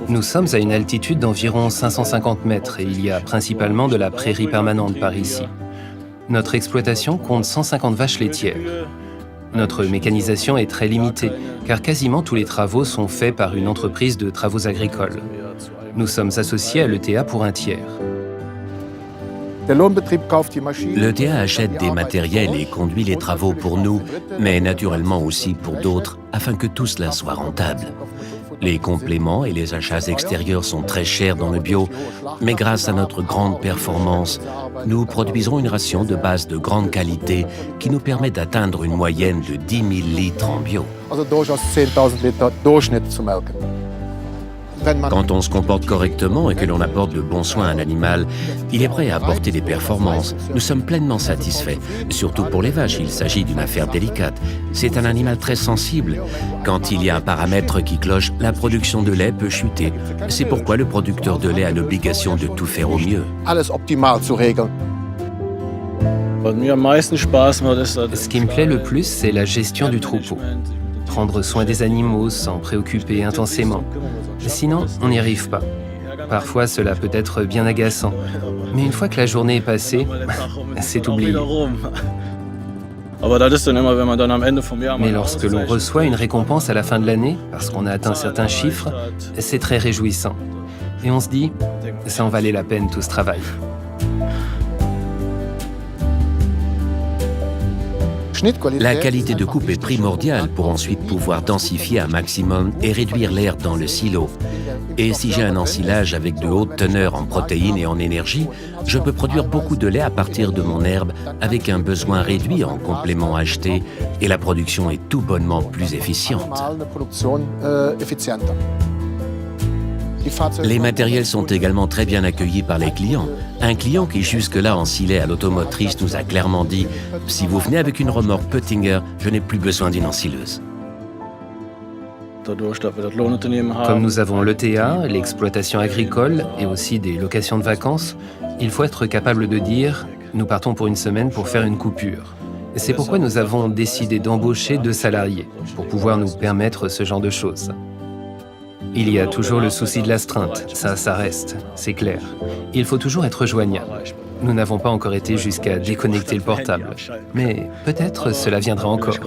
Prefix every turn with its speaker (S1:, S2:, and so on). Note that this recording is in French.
S1: Nous sommes à une altitude d'environ 550 mètres et il y a principalement de la prairie permanente par ici. Notre exploitation compte 150 vaches laitières. Notre mécanisation est très limitée, car quasiment tous les travaux sont faits par une entreprise de travaux agricoles. Nous sommes associés à l'ETA pour un tiers.
S2: L'ETA achète des matériels et conduit les travaux pour nous, mais naturellement aussi pour d'autres, afin que tout cela soit rentable. Les compléments et les achats extérieurs sont très chers dans le bio, mais grâce à notre grande performance, nous produisons une ration de base de grande qualité qui nous permet d'atteindre une moyenne de 10 000 litres en bio. Quand on se comporte correctement et que l'on apporte de bons soins à un animal, il est prêt à apporter des performances. Nous sommes pleinement satisfaits. Surtout pour les vaches, il s'agit d'une affaire délicate. C'est un animal très sensible. Quand il y a un paramètre qui cloche, la production de lait peut chuter. C'est pourquoi le producteur de lait a l'obligation de tout faire au mieux.
S1: Ce qui me plaît le plus, c'est la gestion du troupeau. Prendre soin des animaux, s'en préoccuper intensément. Sinon, on n'y arrive pas. Parfois, cela peut être bien agaçant. Mais une fois que la journée est passée, c'est oublié. Mais lorsque l'on reçoit une récompense à la fin de l'année, parce qu'on a atteint certains chiffres, c'est très réjouissant. Et on se dit, ça en valait la peine tout ce travail.
S2: La qualité de coupe est primordiale pour ensuite pouvoir densifier un maximum et réduire l'air dans le silo. Et si j'ai un ensilage avec de hautes teneurs en protéines et en énergie, je peux produire beaucoup de lait à partir de mon herbe avec un besoin réduit en compléments achetés et la production est tout bonnement plus efficiente. Les matériels sont également très bien accueillis par les clients. Un client qui jusque-là ensilait à l'automotrice nous a clairement dit « Si vous venez avec une remorque Pöttinger, je n'ai plus besoin d'une ensileuse. »
S1: Comme nous avons l'ETA, l'exploitation agricole et aussi des locations de vacances, il faut être capable de dire « Nous partons pour une semaine pour faire une coupure ». C'est pourquoi nous avons décidé d'embaucher 2 salariés pour pouvoir nous permettre ce genre de choses. Il y a toujours le souci de l'astreinte, ça reste, c'est clair. Il faut toujours être joignable. Nous n'avons pas encore été jusqu'à déconnecter le portable, mais peut-être cela viendra encore.